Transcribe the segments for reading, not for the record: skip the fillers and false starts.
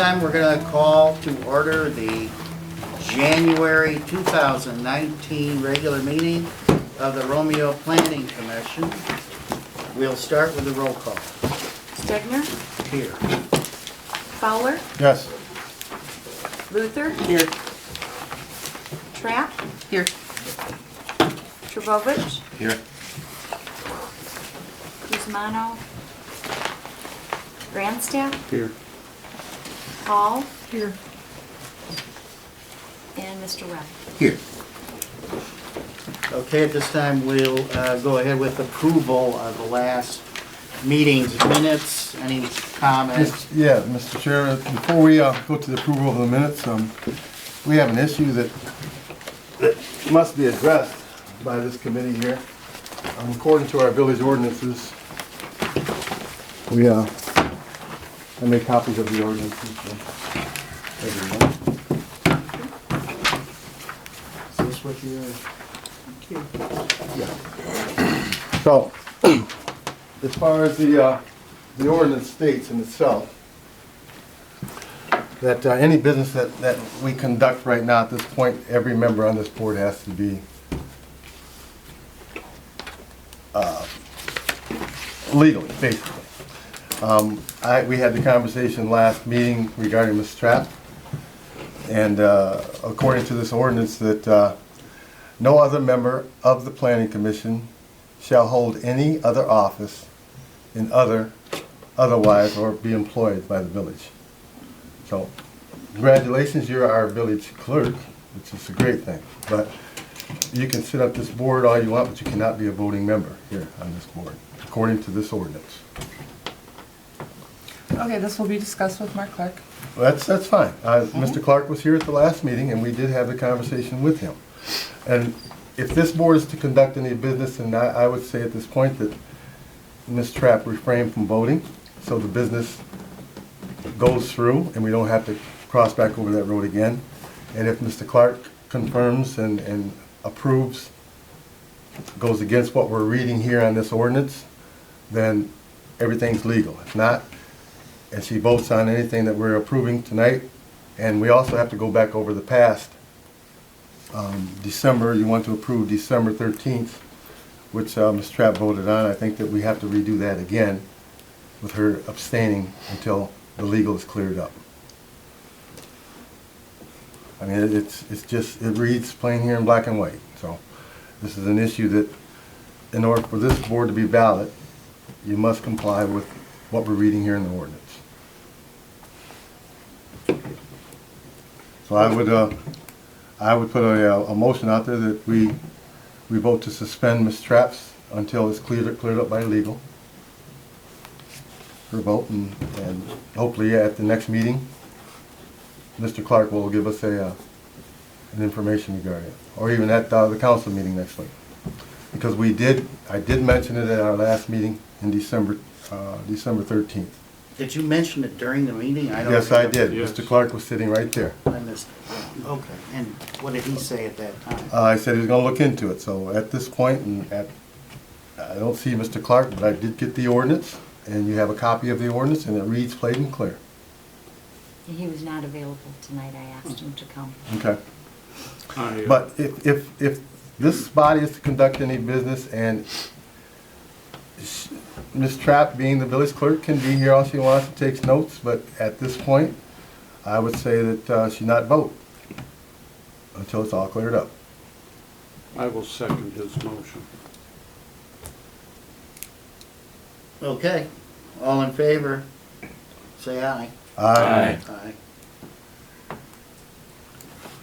time, we're going to call to order the January 2019 regular meeting of the Romeo Planning Commission. We'll start with the roll call. Stegner? Here. Fowler? Yes. Luther? Here. Trapp? Here. Trevovich? Here. Kuzmano? Grandstaff? Here. Hall? Here. And Mr. Webb? Here. Okay, at this time, we'll go ahead with approval of the last meeting's minutes. Any comments? Yeah, Mr. Chair, before we go to the approval of the minutes, we have an issue that must be addressed by this committee here. According to our village ordinances, I made copies of the ordinances for everyone. Is this what you Yeah. So, as far as the ordinance states in itself, that any business that we conduct right now at this point, every member on this board has to be legally, basically. We had the conversation last meeting regarding Ms. Trapp, and according to this ordinance that no other member of the Planning Commission shall hold any other office in otherwise or be employed by the village. So, congratulations, you're our village clerk, which is a great thing. But you can sit up this board all you want, but you cannot be a voting member here on this board, according to this ordinance. Okay, this will be discussed with Mark Clark. Well, that's fine. Mr. Clark was here at the last meeting, and we did have the conversation with him. And if this board is to conduct any business, and I would say at this point that Ms. Trapp refrain from voting, so the business goes through, and we don't have to cross back over that road again. And if Mr. Clark confirms and approves, goes against what we're reading here on this ordinance, then everything's legal. If not, and she votes on anything that we're approving tonight, and we also have to go back over the past. December, you want to approve December 13th, which Ms. Trapp voted on. I think that we have to redo that again with her abstaining until the legal is cleared up. I mean, it reads plain here in black and white. So this is an issue that in order for this board to be valid, you must comply with what we're reading here in the ordinance. So I would put a motion out there that we vote to suspend Ms. Trapp's until it's cleared up by legal. Her vote, and hopefully at the next meeting, Mr. Clark will give us an information regarding it, or even at the council meeting next week. Because I did mention it at our last meeting in December 13th. Did you mention it during the meeting? Yes, I did. Yes. Mr. Clark was sitting right there. I missed it. Okay. And what did he say at that time? I said he was going to look into it. So at this point, I don't see Mr. Clark, but I did get the ordinance, and you have a copy of the ordinance, and it reads plain and clear. He was not available tonight. I asked him to come. Okay. But if this body is to conduct any business, and Ms. Trapp, being the village clerk, can be here all she wants and takes notes, but at this point, I would say that she not vote until it's all cleared up. I will second his motion. Okay. All in favor, say aye. Aye. Aye.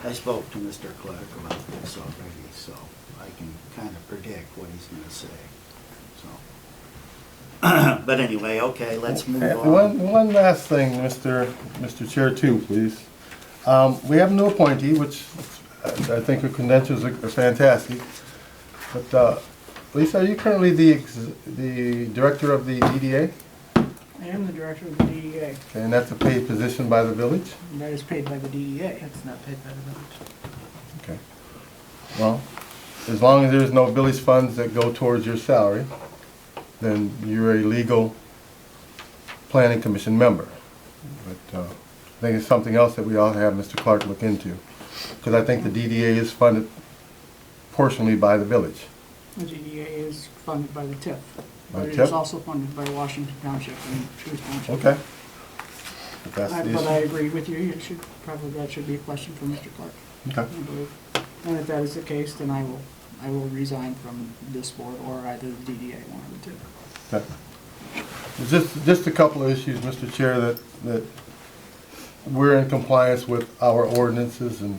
I spoke to Mr. Clark about this already, so I can kind of predict what he's going to say. So, but anyway, okay, let's move on. One last thing, Mr. Chair, too, please. We have a new appointee, which I think her credentials are fantastic. But Lisa, are you currently the director of the DDA? I am the director of the DDA. Okay, and that's a paid position by the village? And that is paid by the DDA. It's not paid by the village. Okay. Well, as long as there's no village funds that go towards your salary, then you're a legal planning commission member. But think it's something else that we ought to have Mr. Clark look into. Because I think the DDA is funded portionally by the village. The DDA is funded by the TIF, By but the it TIF? is also funded by Washington Township and Truth Township. Okay. But that's the But I issue. agree with you, that should be a question for Mr. Clark, Okay. I believe. And if that is the case, then I will resign from this board or either the DDA, one of the two. Okay. Just a couple of issues, Mr. Chair, that we're in compliance with our ordinances, and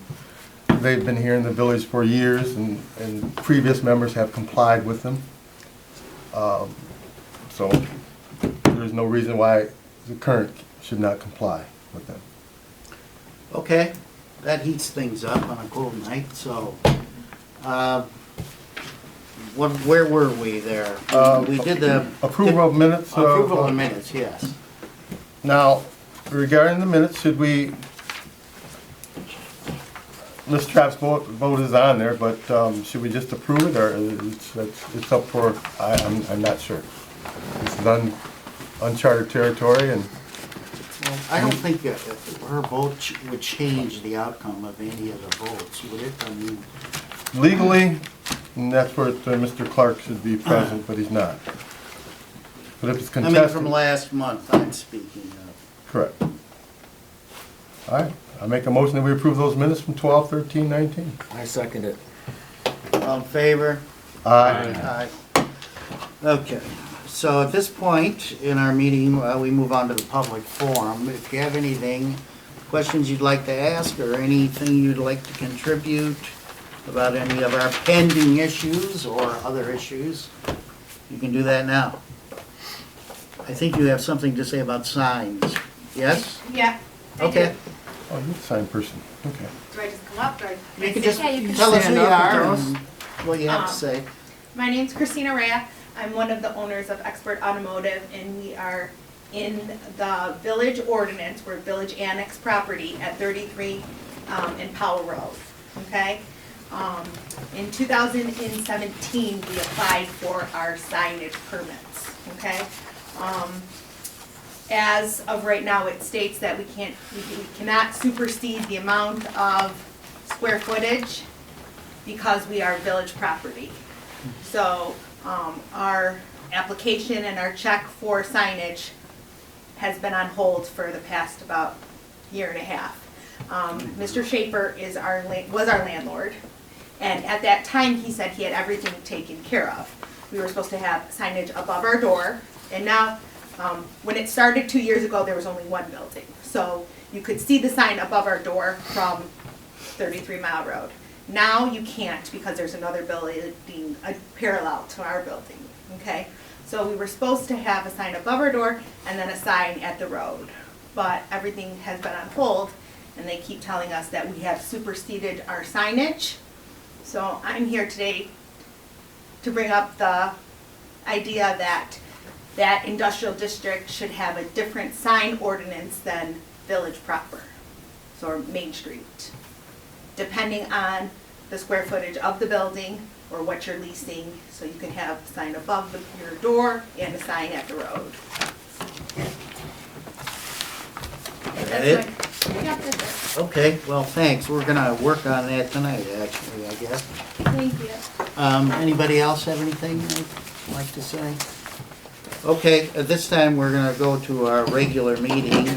they've been here in the village for years, and previous members have complied with them. So there's no reason why the current should not comply with them. Okay, that heats things up on a cold night, so, where were we there? We did the. Approval of minutes. Approval of minutes, yes. Now, regarding the minutes, should we, Ms. Trapp's vote is on there, but should we just approve it, or it's up for, I'm not sure. This is uncharted territory, and Well, I don't think that her vote would change the outcome of any of the votes, would it? I mean, legally, and that's where Mr. Clark should be present, but he's not. But if it's I mean, contested. from last month I'm speaking of. Correct. All right, I make a motion that we approve those minutes from 12/13/19. I second it. All in favor? Aye. Aye. Okay, so at this point in our meeting, we move on to the public forum. If you have anything, questions you'd like to ask, or anything you'd like to contribute about any of our pending issues or other issues, you can do that now. I think you have something to say about signs, yes? Yeah. I Okay. do. Oh, you're the sign person, okay. Do I just come up? Do I? You can sit? just Yeah, you can tell us who stand you up and are tell and what you have to say. My name's Christina Rea. I'm one of the owners of Expert Automotive, and we are in the village ordinance. We're village annex property at 33 in Powell Road, okay? In 2017, we applied for our signage permits, okay? As of right now, it states that we cannot supersede the amount of square footage because we are village property. So, our application and our check for signage has been on hold for the past about year and a half. Mr. Schaefer was our landlord, and at that time, he said he had everything taken care of. We were supposed to have signage above our door, and now, when it started 2 years ago, there was only one building. So you could see the sign above our door from 33 Mile Road. Now you can't because there's another building parallel to our building, okay? So we were supposed to have a sign above our door and then a sign at the road. But everything has been on hold, and they keep telling us that we have superseded our signage. So I'm here today to bring up the idea that that industrial district should have a different sign ordinance than village proper, so Main Street, depending on the square footage of the building or what you're leasing, so you can have a sign above your door and a sign at the road. Is that it? Yeah, that's it. Okay, well, thanks. We're gonna work on that tonight, actually, I guess. Thank you. Anybody else have anything they'd like to say? Okay, at this time, we're gonna go to our regular meeting.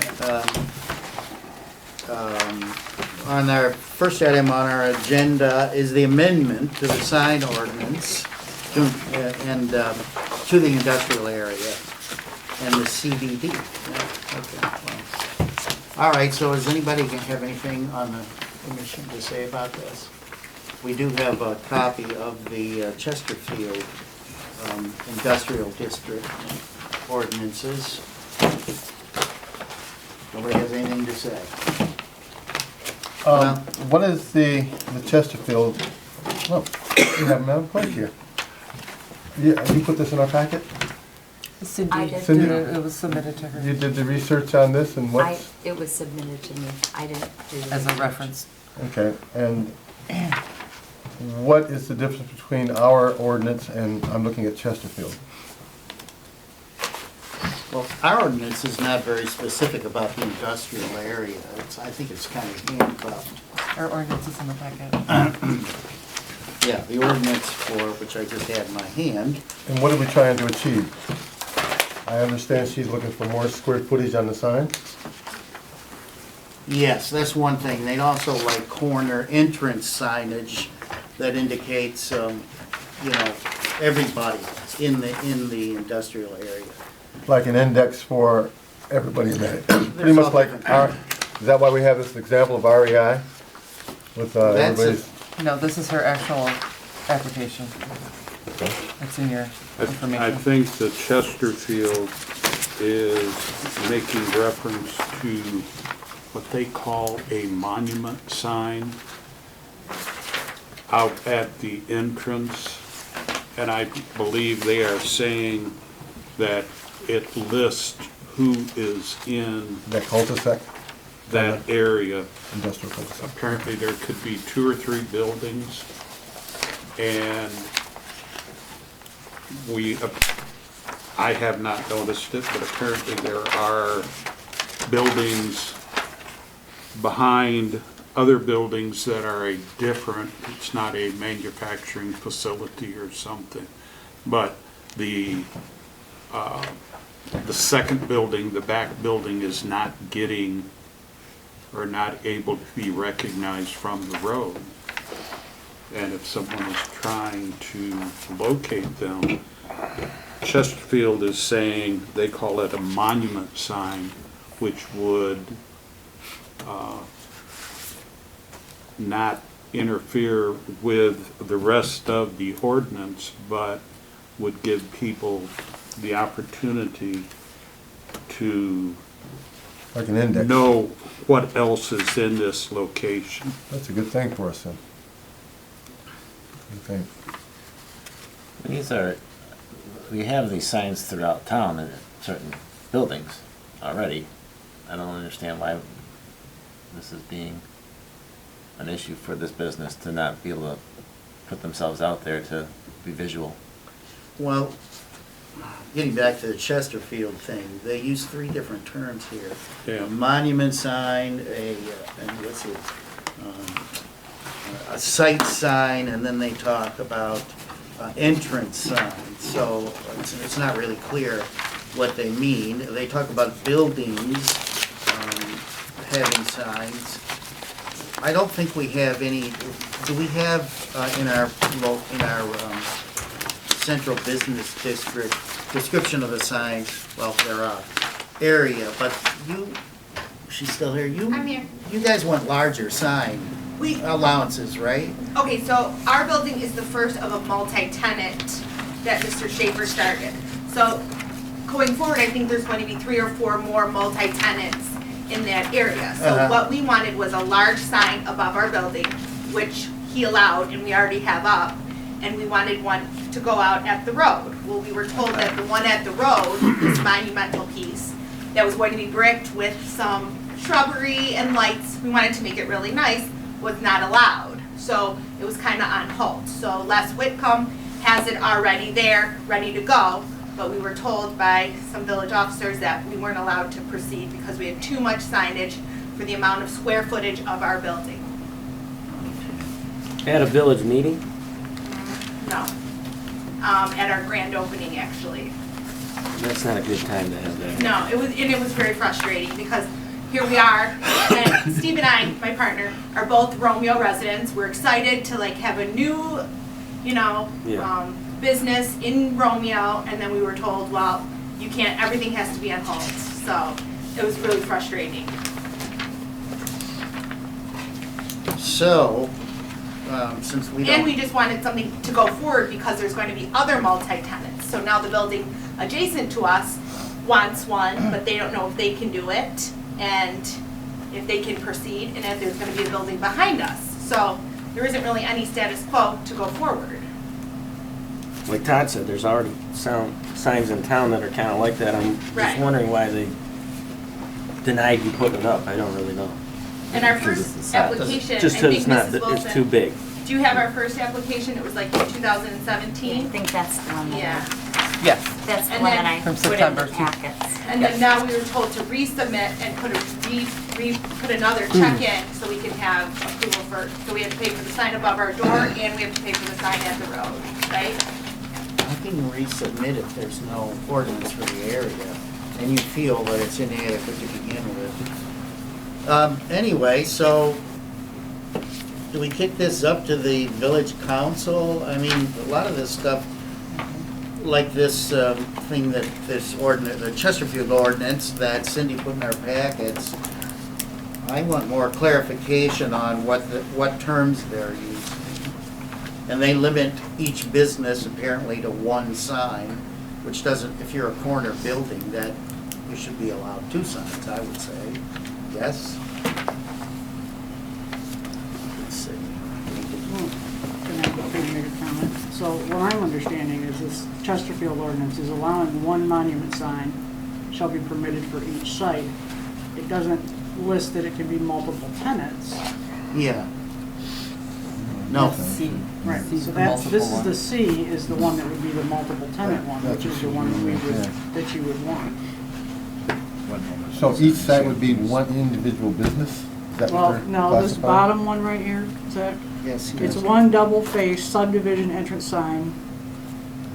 On our first item on our agenda is the amendment to the sign ordinance to the industrial area and the CBD. Yeah, okay, well. All right, so does anybody have anything on the commission to say about this? We do have a copy of the Chesterfield Industrial District ordinances. Nobody has anything to say? What is the Chesterfield, oh, we have Madam Clerk here. Yeah, you put this in our packet? Cindy, I did. Cindy? it was submitted to her You did the research on this and what's, It was submitted to me. I didn't do the as a research. reference. okay, and what is the difference between our ordinance and, I'm looking at Chesterfield? Well, our ordinance is not very specific about the industrial area. I think it's kind of handcuffed. Our ordinance is in the packet. Yeah, the ordinance for, which I just had in my hand. And what are we trying to achieve? I understand she's looking for more square footage on the sign. Yes, that's one thing. They'd also like corner entrance signage that indicates, everybody in the industrial area. Like an index for everybody in that. Pretty much like, is that why we have this example of REI? With That's everybody's, No, this is her actual application. It's in your I information. think that Chesterfield is making reference to what they call a monument sign out at the entrance. And I believe they are saying that it lists who is in that cul-de-sac, that area. industrial cul-de-sac. Apparently there could be 2 or 3 buildings, and I have not noticed it, but apparently there are buildings behind other buildings that are a different, it's not a manufacturing facility or something, but the second building, the back building, is not getting or not able to be recognized from the road. And if someone is trying to locate them, Chesterfield is saying they call it a monument sign, which would not interfere with the rest of the ordinance, but would give people the opportunity to Like an index. know what else is in this location. That's a good thing for us then. Good thing. We have these signs throughout town in certain buildings already. I don't understand why this is being an issue for this business to not be able to put themselves out there to be visual. Well, getting back to the Chesterfield thing, they use 3 different terms here. Yeah. A monument sign, a site sign, and then they talk about entrance signs. So it's not really clear what they mean. They talk about buildings having signs. I don't think we have any. Do we have in our central business district description of the signs? Well, there are area, but she's still here. I'm here. You guys want larger sign allowances, right? Okay, so our building is the first of a multi-tenant that Mr. Schaefer started. So going forward, I think there's going to be 3 or 4 more multi-tenants in that area. So what we wanted was a large sign above our building, which he allowed and we already have up, and we wanted one to go out at the road. Well, we were told that the one at the road, this monumental piece, that was going to be bricked with some shrubbery and lights, we wanted to make it really nice, was not allowed. So it was kind of on hold. So Les Whitcomb has it already there, ready to go, but we were told by some village officers that we weren't allowed to proceed because we had too much signage for the amount of square footage of our building. At a village meeting? No. At our grand opening, actually. That's not a good time to have that. No, it was very frustrating because here we are, and Steve and I, my partner, are both Romeo residents. We're excited to have a new, business in Romeo, and then we were told, well, you can't, everything has to be on hold. So it was really frustrating. So, since we don't. And we just wanted something to go forward because there's going to be other multi-tenants. So now the building adjacent to us wants one, but they don't know if they can do it and if they can proceed, and if there's going to be a building behind us. So there isn't really any status quo to go forward. Like Todd said, there's already signs in town that are kind of like that. I'm Right. just wondering why they denied you putting it up. I don't really know. And our Because first it's not- application, I Just because think it's not, Mrs. Wilson. it's too big. Do you have our first application? It was like in I 2017? think that's the one that, Yeah. Yes. that's the And one then that I from put in the September. packets. And then now we were told to resubmit and put another check in so we can have approval for, so we have to pay for the sign above our door and we have to pay for the sign at the road, right? I can resubmit if there's no ordinance for the area, and you feel that it's inadequate to begin with. Anyway, so, do we kick this up to the village council? I mean, a lot of this stuff, like this thing that, this ordinance, the Chesterfield ordinance that Cindy put in our packets, I want more clarification on what terms they're using. And they limit each business apparently to one sign, which doesn't, if you're a corner building, that you should be allowed 2 signs, I would say. Yes? Let's see. Can I make a comment? So what I'm understanding is this Chesterfield ordinance is allowing 1 monument sign shall be permitted for each site. It doesn't list that it can be multiple tenants. Yeah. No. Right, so that's, this is the C is the one that would be the multiple tenant one, which is the one that we would, that you would want. So each site would be one individual business? Is that what Well, they're no, this classifying? bottom one right here, Zach, Yes. it's yes. one double-faced subdivision entrance sign.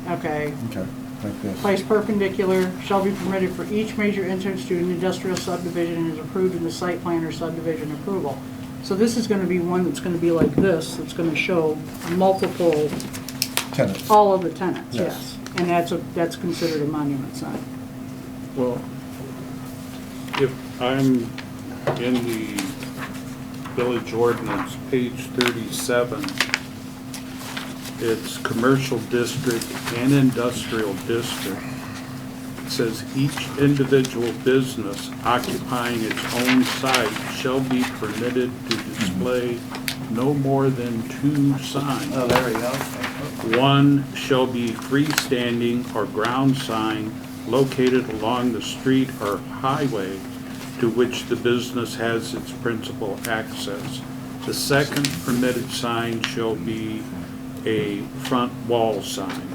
Okay, Okay, like this. placed perpendicular, shall be permitted for each major entrance to an industrial subdivision and is approved in the site plan or subdivision approval. So this is gonna be one that's gonna be like this, that's gonna show multiple, Tenants. all of the tenants, Yes. yes. And that's considered a monument sign. Well, if I'm in the village ordinance, page 37, it's commercial district and industrial district. It says each individual business occupying its own site shall be permitted to display no more than 2 signs. Oh, there we go. One shall be freestanding or ground sign located along the street or highway to which the business has its principal access. The second permitted sign shall be a front wall sign.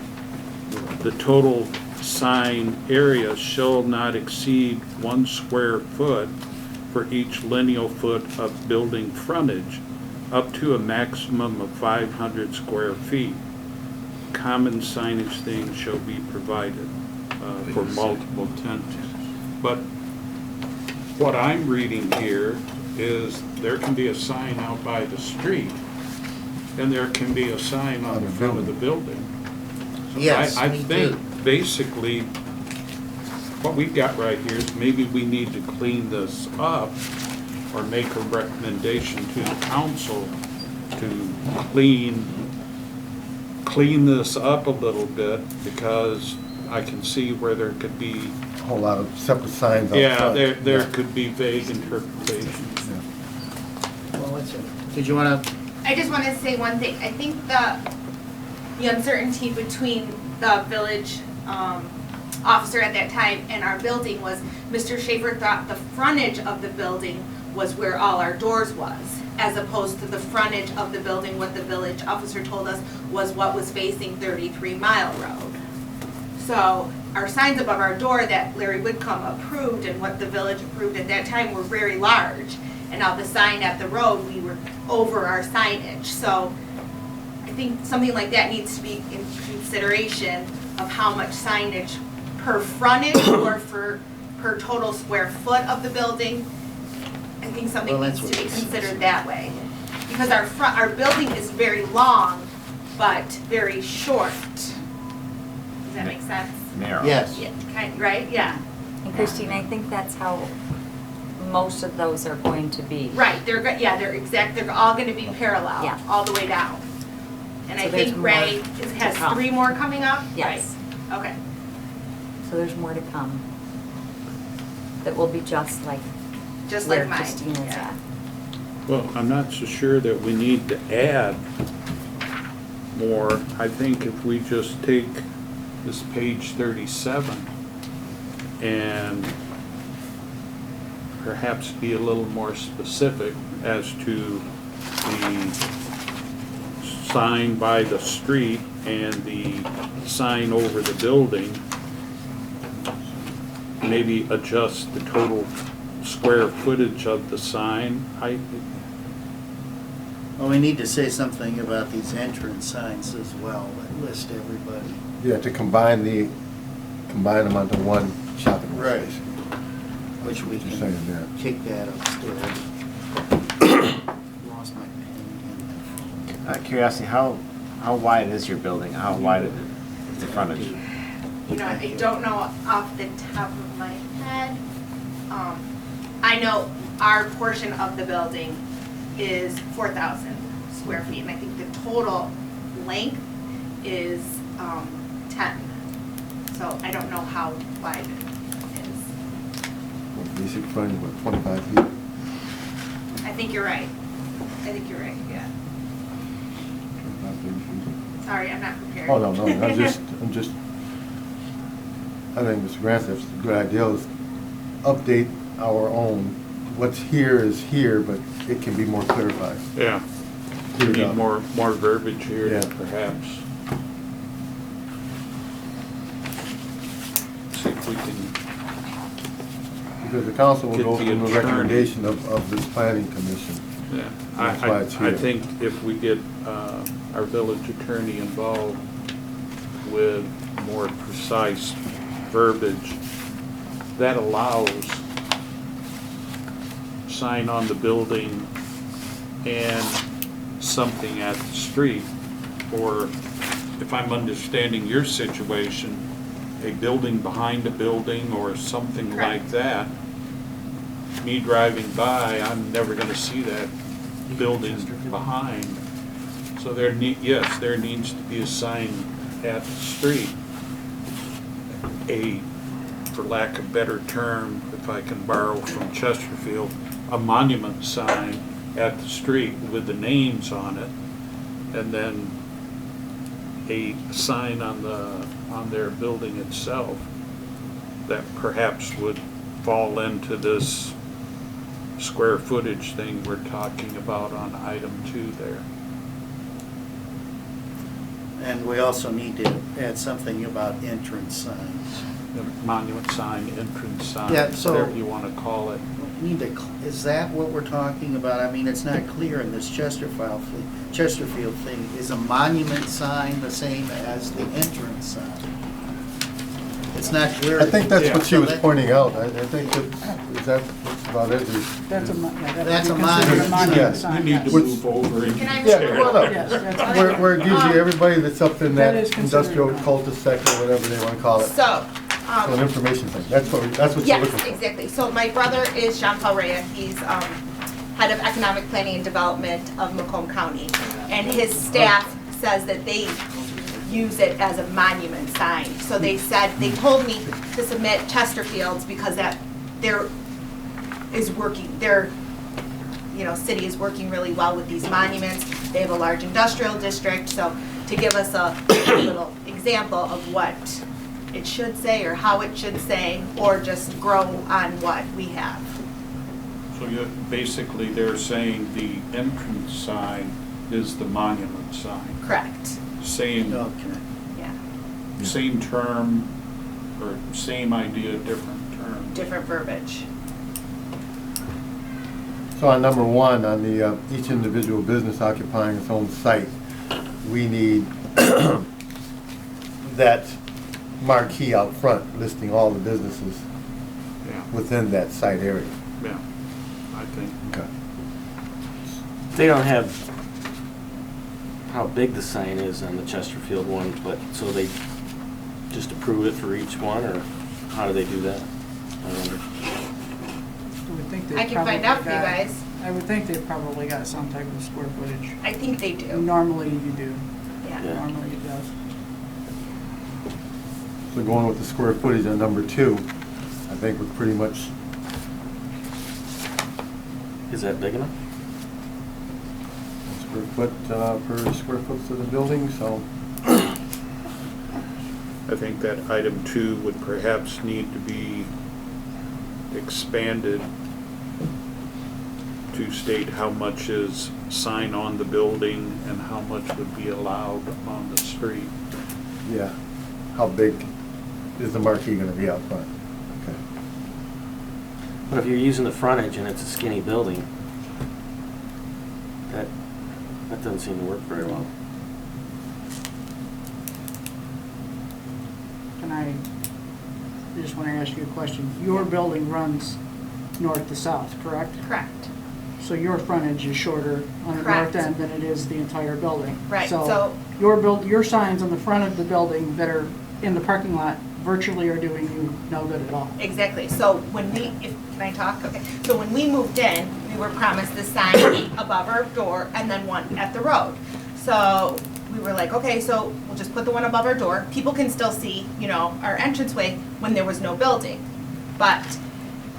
The total sign area shall not exceed 1 square foot for each lineal foot of building frontage, up to a maximum of 500 square feet. Common signage things shall be provided for multiple tenants. But what I'm reading here is there can be a sign out by the street, and there can be a sign on the front of the building. Yes, I me think too. basically what we've got right here is maybe we need to clean this up or make a recommendation to the council to clean this up a little bit, because I can see where there could be, A whole lot of separate signs outside. yeah, there could be vague interpretations. Well, what's it? Did you want to? I just want to say one thing. I think the uncertainty between the village officer at that time and our building was Mr. Schaefer thought the frontage of the building was where all our doors was, as opposed to the frontage of the building, what the village officer told us was what was facing 33 Mile Road. So our signs above our door that Larry Whitcomb approved and what the village approved at that time were very large. And now the sign at the road, we were over our signage. So I think something like that needs to be in consideration of how much signage per frontage or per total square foot of the building. I think something Well, that's needs to be what this is. considered that way. Because our building is very long, but very short. Does that make sense? Narrow. Yes. Yeah, right? Yeah. And Christine, I think that's how most of those are going to be. Right, they're all gonna be parallel, Yeah. all the way down. And So I there's think more Ray to has come. 3 more coming up? Yes. Right, okay. So there's more to come that will be just like Just where like mine. Christine is Yeah. at. Well, I'm not so sure that we need to add more. I think if we just take this page 37 and perhaps be a little more specific as to the sign by the street and the sign over the building, maybe adjust the total square footage of the sign height. Well, we need to say something about these entrance signs as well, that list everybody. Yeah, to combine them onto one shopping mall Right. space. Which we Just saying, yeah. can kick that upstairs. Lost my pen Out of curiosity, how wide is your building? How wide is the frontage? You know, I don't know off the top of my head. I know our portion of the building is 4,000 square feet, and I think the total length is 10. So I don't know how wide it is. Basic frontage, what, 25 feet? I think you're right. Yeah. 25, 30 feet. Sorry, I'm not prepared. Oh, no, I'm just, I think Mr. Grant's a good idea, is update our own. What's here is here, but it can be more clarified. Yeah, we need more verbiage here, Yeah. perhaps. See if we can, Because the council will Get go the from the attorney. recommendation of this planning commission. yeah. That's why it's I here. think if we get our village attorney involved with more precise verbiage, that allows sign on the building and something at the street. Or if I'm understanding your situation, a building behind a building or something like that. Me driving by, I'm never gonna see that building behind. So there needs to be a sign at the street. For lack of a better term, if I can borrow from Chesterfield, a monument sign at the street with the names on it, and then a sign on their building itself that perhaps would fall into this square footage thing we're talking about on item 2 there. And we also need to add something about entrance signs. The monument sign, entrance sign, Yeah, so- whatever you want to call it. Is that what we're talking about? I mean, it's not clear in this Chesterfield thing. Is a monument sign the same as the entrance sign? It's not clear. I think that's what she So was that- pointing out. I think that's about it. That's a, That's a considered monument. Yes. You need to Which- move over and Can I Yeah, move come on over? up. Yes, that's Where it gives you everybody that's up in That that is considered industrial a- cul-de-sac or whatever they want to call it. So, So an information thing. That's what you're yes, looking for. exactly. So my brother is Jean-Paul Rea. He's head of economic planning and development of Macomb County. And his staff says that they use it as a monument sign. So they told me to submit Chesterfield's because their city is working really well with these monuments. They have a large industrial district, so to give us a little example of what it should say or how it should say, or just grow on what we have. so basically they're saying the entrance sign is the monument sign. Correct, Same yeah, term or same idea, different term. different verbiage. So on number 1, on the each individual business occupying its own site, we need that marquee out front listing all the businesses Yeah, within that site area. yeah, I think. Okay. They don't have how big the sign is on the Chesterfield one, but so they just approve it for each one, or how do they do that? I wonder. I can find out for you guys. I would think they've probably got some type of square footage. I think they do, Normally you do. yeah. Yeah. Normally it does. So going with the square footage on number 2, I think we're pretty much, Is that big enough? square foot per square foot of the building, so I think that item 2 would perhaps need to be expanded to state how much is sign on the building and how much would be allowed on the street. yeah. How big is the marquee going to be out front? Okay. But if you're using the frontage and it's a skinny building, that doesn't seem to work very well. I just want to ask you a question. Your building runs north to south, correct? Correct. So your frontage is shorter on the Correct. north end than it is the entire building. Right, So so- your signs on the front of the building that are in the parking lot virtually are doing you no good at all. Exactly. So when can I talk? Okay. So when we moved in, we were promised this sign above our door and then one at the road. So we were like, okay, so we'll just put the one above our door. People can still see, our entranceway when there was no building. But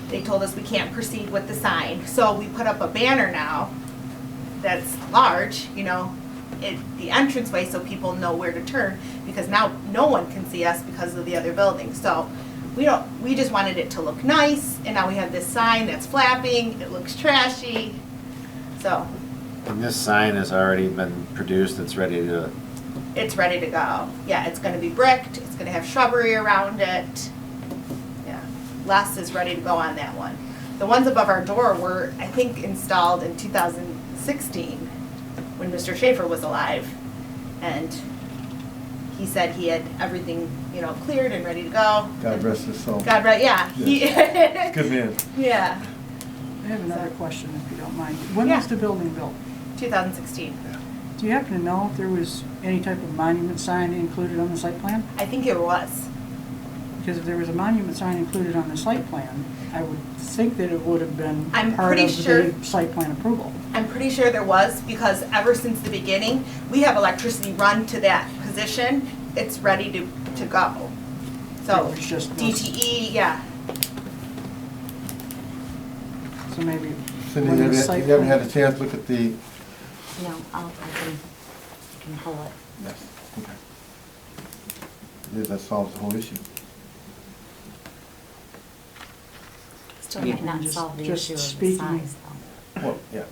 they told us we can't proceed with the sign. So we put up a banner now that's large, the entranceway so people know where to turn, because now no one can see us because of the other building. So we just wanted it to look nice, and now we have this sign that's flapping, it looks trashy. So And this sign has already been produced, it's ready to, it's ready to go. Yeah, it's gonna be bricked, it's gonna have shrubbery around it. Yeah, Les is ready to go on that one. The ones above our door were, I think, installed in 2016 when Mr. Schaefer was alive. And he said he had everything, cleared and ready to go. God rest his soul. God, right, yeah. Good man. Yeah, I have another question, if you don't mind. When Yeah. was the building built? 2016. Do you happen to know if there was any type of monument sign included on the site plan? I think it was. Because if there was a monument sign included on the site plan, I would think that it would have been I'm part pretty of sure- the site plan approval. I'm pretty sure there was, because ever since the beginning, we have electricity run to that position. It's ready to go. So It was just- DTE, yeah. So maybe Cindy, when you the site haven't had a plan- chance to look at the, No, I can pull it. yes, okay. Yeah, that solves the whole issue. Still might not Just- solve the just issue of the speaking- size, though. Well, yeah.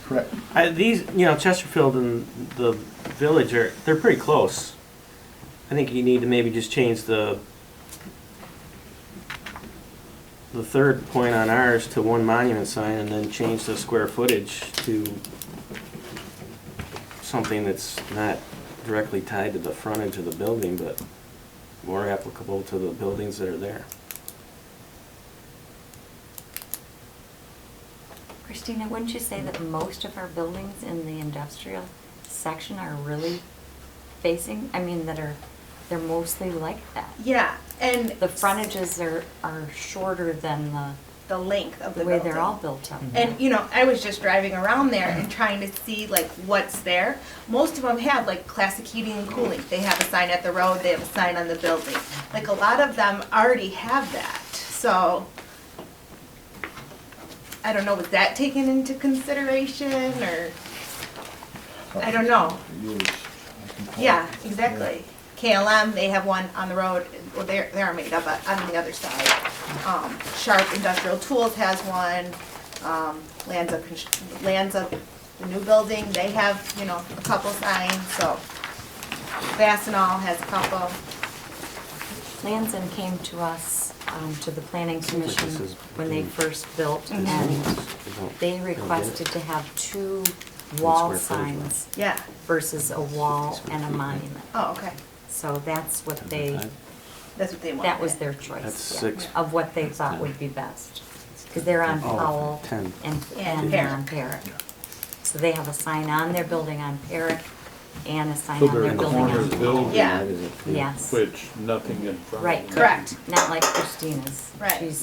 Correct. These, Chesterfield and the village they're pretty close. I think you need to maybe just change the third point on ours to one monument sign, and then change the square footage to something that's not directly tied to the frontage of the building, but more applicable to the buildings that are there. Christina, wouldn't you say that most of our buildings in the industrial section are really facing, they're mostly like that? Yeah, and The frontages are shorter than the length of the the way building. they're all built up. And, I was just driving around there and trying to see what's there. Most of them have classic heating and cooling. They have a sign at the road, they have a sign on the building. A lot of them already have that, so. I don't know, was that taken into consideration, or, I don't know. Yeah, exactly. KLM, they have one on the road, well, they're made up on the other side. Sharp Industrial Tools has one. Lanza, the new building, they have, a couple signs, so. Fastenal has a couple. Lanson came to us, to the planning Seems like this commission is when they between- first built, Mhm. and they don't get it. requested to have 2 wall Square footage, right? signs Yeah. versus a wall and a monument. Oh, okay. So that's what That's what they want. that was their choice. That's yeah, 6. of what they thought would be best. Because they're on Oh, Powell 10. and And on Perrick. So they have a sign on their building on Perrick and a sign So on they're their in the building corner on of the Powell. building. Yeah. Yes, Which, nothing in front of right, them. Correct. not like Christina's. Right.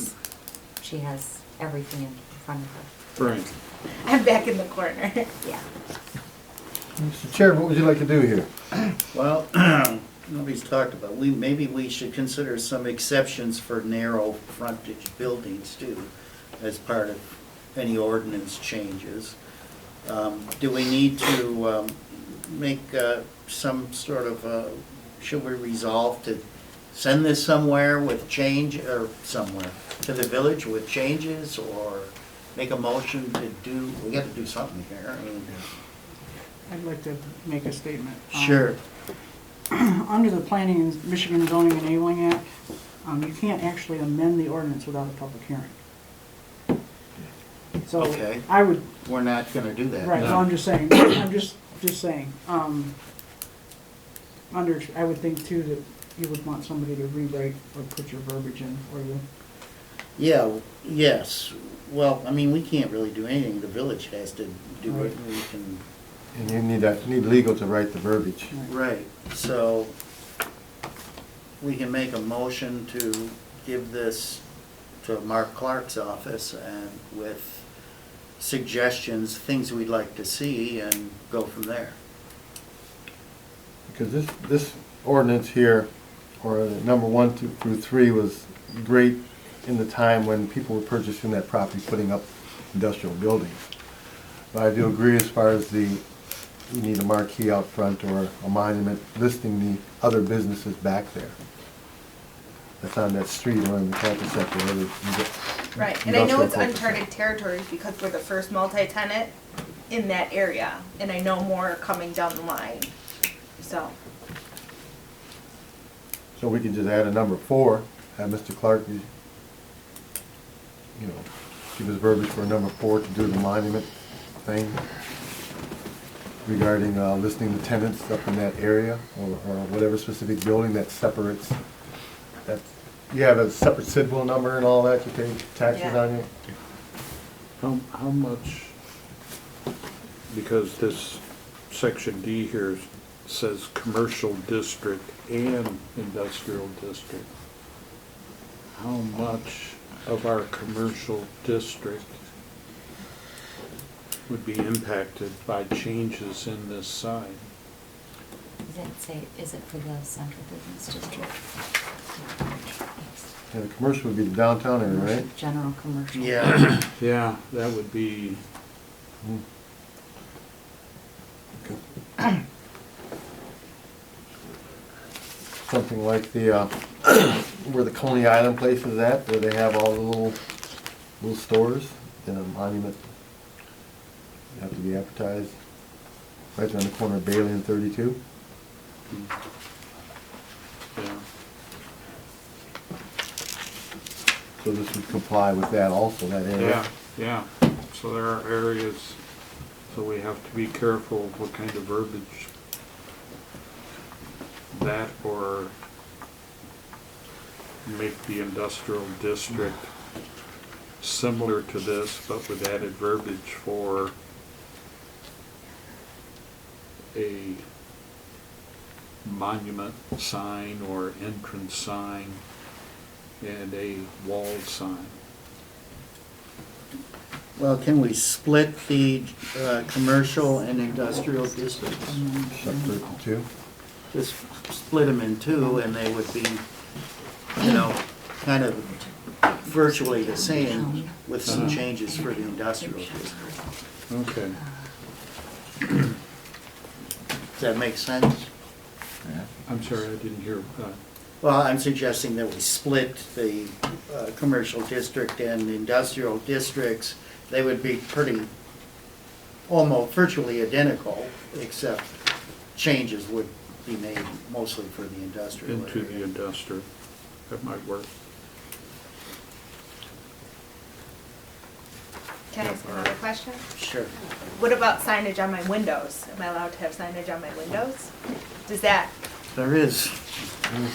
She has everything in front of her. Right. I'm back in the corner. Yeah. Mr. Chair, what would you like to do here? Well, nobody's talked about, maybe we should consider some exceptions for narrow frontage buildings too, as part of any ordinance changes. Do we need to make some sort of, should we resolve to send this somewhere with change, or somewhere, to the village with changes, or make a motion to do, we got to do something here, I'd like to make a statement. Sure. Under the Planning and Michigan Zoning Enabling Act, you can't actually amend the ordinance without a public hearing. So Okay. I would, We're not gonna do that. right, no. so I'm just saying, just saying, I would think too that you would want somebody to rewrite or put your verbiage in for you. Yeah, yes. Well, I mean, we can't really do anything. The village has to do it. We can, And you need legal to write the verbiage. right. So we can make a motion to give this to Mark Clark's office and with suggestions, things we'd like to see, and go from there. Because this ordinance here, or number 1 through 3, was great in the time when people were purchasing that property, putting up industrial buildings. But I do agree as far as you need a marquee out front or a monument listing the other businesses back there. That's on that street or in the campus sector. Right, and I know it's Industrial uncharted territory because we're the first multi-tenant in that area, and I know more are coming down the line, so. So we could just add a number 4, have Mr. Clark, give his verbiage for number 4 to do the monument thing regarding listing the tenants up in that area or whatever specific building that separates, that you have a separate civil number and all that, you pay taxes Yeah. on you. How much, because this section D here says commercial district and industrial district. How much of our commercial district would be impacted by changes in this sign? Is it for the central business district? Yeah, the commercial would be the downtown area, right? General commercial. Yeah. Yeah, that would be, Something like the, where the Coney Island place is at, where they have all the little stores in a monument. You have to be advertised. Right on the corner of Bailey and 32. yeah. So this would comply with that also, that area. Yeah, so there are areas, so we have to be careful of what kind of verbiage that, or make the industrial district similar to this, but with added verbiage for a monument sign or entrance sign and a wall sign. Well, can we split the commercial and industrial districts? Separate the two. Just split them in two, and they would be, kind of virtually the same with some changes for the industrial district. Okay. Does that make sense? I'm sorry, I didn't hear. Well, I'm suggesting that we split the commercial district and industrial districts. They would be almost virtually identical, except changes would be made mostly for the industrial Into area. the industrial. That might work. Can I ask another question? Sure. What about signage on my windows? Am I allowed to have signage on my windows? Does that, There is Yeah,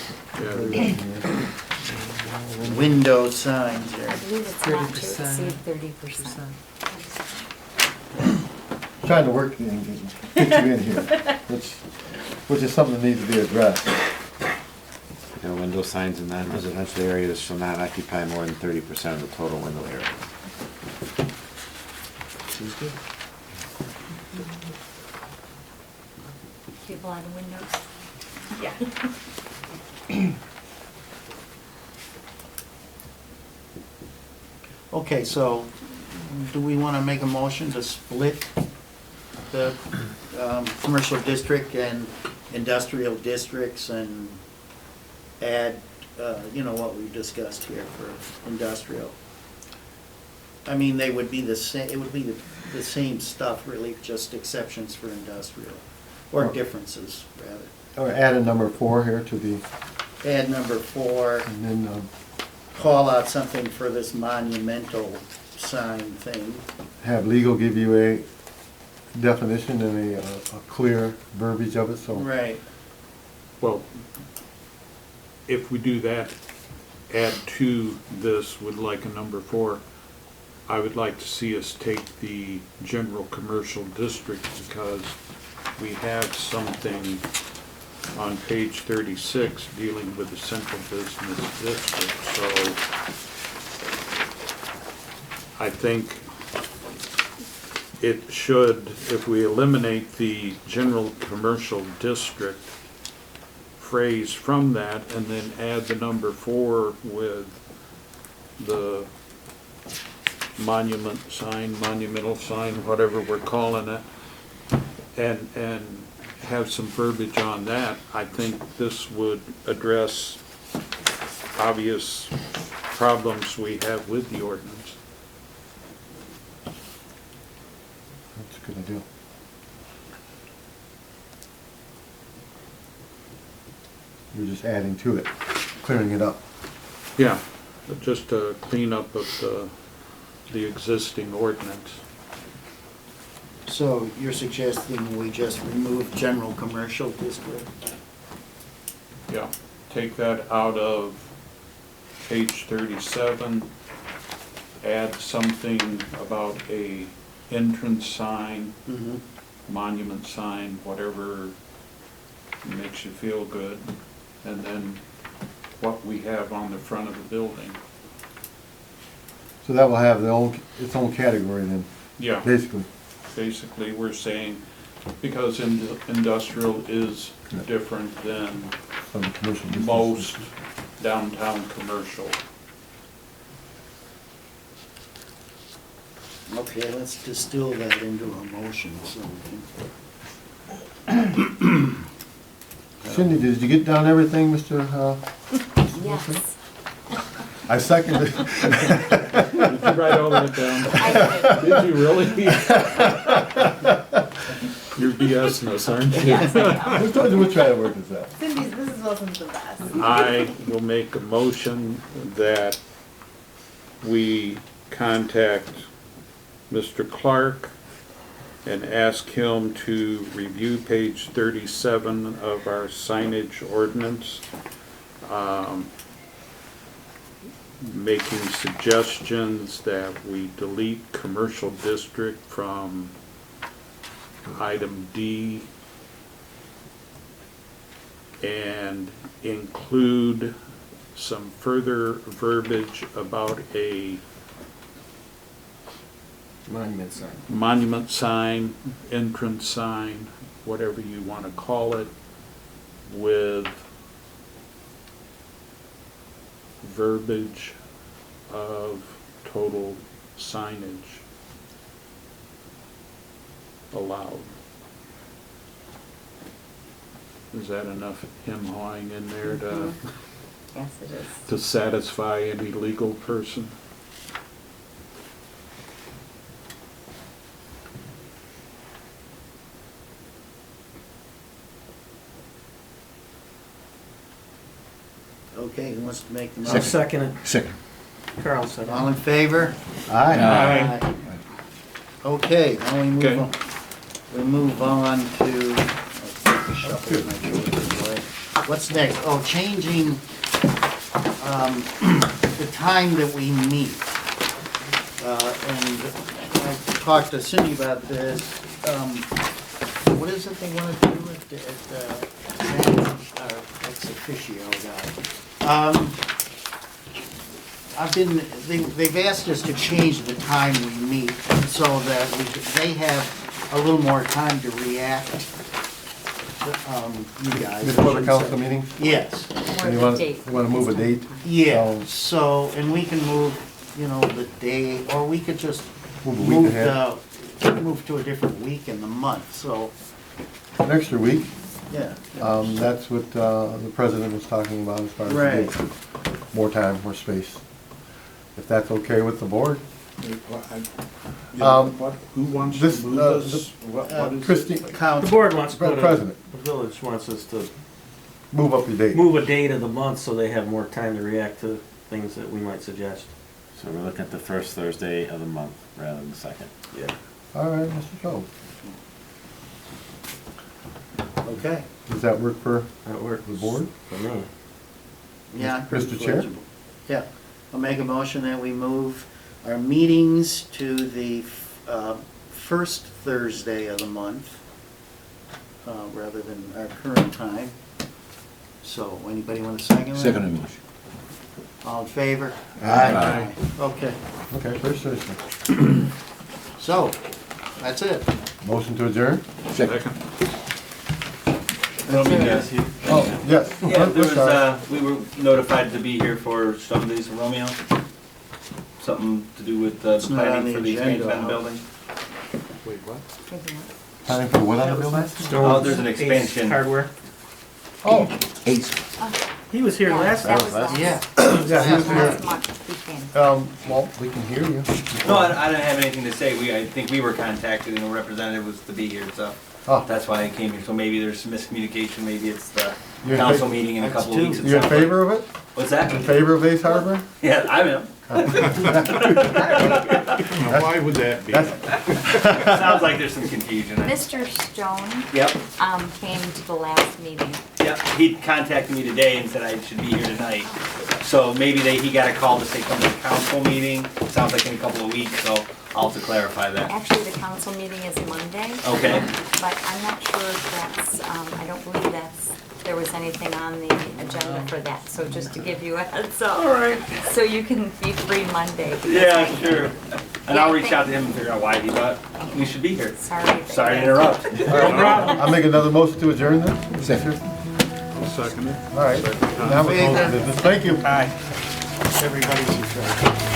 window signs there. I believe it's not to 30%. exceed 30%. Trying to work and get you in here, which is something that needs to be addressed. Window signs in non-residential areas shall not occupy more than 30% of the total window area. Do you have a lot of windows? yeah. Okay, so do we want to make a motion to split the commercial district and industrial districts and add, what we discussed here for industrial? I mean, they would be the same, it would be the same stuff, really, just exceptions for industrial, or differences, rather. Or add a number 4 here to the add number 4, And then call out something for this monumental sign thing. have legal give you a definition and a clear verbiage of it, so. Right. Well, if we do that, add to this with like a number 4, I would like to see us take the general commercial district, because we have something on page 36 dealing with the central business district. So I think it should, if we eliminate the general commercial district phrase from that and then add the number 4 with the monumental sign, whatever we're calling it, and have some verbiage on that, I think this would address obvious problems we have with the ordinance. That's a good idea. You're just adding to it, clearing it up. Yeah, but just a cleanup of the existing ordinance. So you're suggesting we just remove general commercial district? Yeah, take that out of page 37, add something about a entrance sign, Mm-hmm. monument sign, whatever makes you feel good, and then what we have on the front of the building. So that will have its own category then, Yeah, basically. basically, we're saying, because industrial is different than From the commercial business. most downtown commercial. Okay, let's distill that into a motion so we can. Cindy, did you get down everything, Mr.? Yes. I seconded. Did you write all that down? I Did you really? You're BSing us, aren't you? Yes, I am. Who told you we'll try to work this out? Cindy's, this is Wilson's the best. I will make a motion that we contact Mr. Clark and ask him to review page 37 of our signage ordinance, making suggestions that we delete commercial district from item D and include some further verbiage about a Monument sign. monument sign, entrance sign, whatever you want to call it, with verbiage of total signage allowed. Is that enough hem-hawing in there to, Yes, it is. to satisfy any legal person? Okay, who wants to make the I'll motion? second it. Second. Carl said All in favor? Aye. Aye. Okay, now we Okay. move on. We move on to, I'll shuffle my choices away. What's next? Oh, changing the time that we meet. And I talked to Cindy about this. What is it they want to do at ex officio guy? They've asked us to change the time we meet so that they have a little more time to react. You guys. Before the council meeting? Yes, And you want to move a date? yeah, so, and we can move, the day, or we could just Move a week ahead. move to a different week in the month, so, An extra week. yeah. That's what the president was talking about as far as the Right. date. More time, more space. If that's okay with the board. Who wants to this, move this? What is it? Christine, The Council, board wants to put President. the village wants us to Move up the date. move a date of the month so they have more time to react to things that we might suggest. So we're looking at the first Thursday of the month rather than the second. Yeah. All right, Mr. Jones. Okay. Does that work for That works. the board? For me. Yeah. Mr. Chair? Yeah. I'll make a motion that we move our meetings to the first Thursday of the month, rather than our current time. So, anybody want a second? Second motion. All in favor? Aye. Okay, Okay, first Thursday. so, that's it. Motion to adjourn? Second. Oh, yes. Yeah, there We're sorry. was, we were notified to be here for some days of Romeo. Something to do with the It's not on planning the for the agenda. expansion of the building. Wait, what? Time for what on the building? Oh, there's an Ace expansion. Hardware. Oh, Ace. He was here Yeah, last that time. was last. Yeah. yeah, he was Last here. month, he came. Well, we can hear you. No, I didn't have anything to say. I think we were contacted and a representative was to be here, so Oh, that's why I came here. So maybe there's some miscommunication, maybe it's the You're in council fa- meeting in a That's couple of weeks. it you in sounds like. favor of it? What's that? In favor of Ace Harbor? Yeah, I'm in. Now, why would that be? Sounds like there's some confusion. Mr. Stone, Yep. came to the last meeting. Yep, he contacted me today and said I should be here tonight. So maybe he got a call to say come to the council meeting, sounds like in a couple of weeks, so I'll have to clarify that. Actually, the council meeting is Monday. Okay. But I'm not sure if that's, I don't believe there was anything on the agenda for that, so just to give you a heads up. All right. So you can be free Monday. because Yeah, I- sure. And I'll reach out to him and figure out why he thought we should be here. Sorry. Sorry to interrupt. No problem. I'll make another motion to adjourn then. Second. I'll second it. All right. Now we're closing business. Thank you. Everybody's in charge.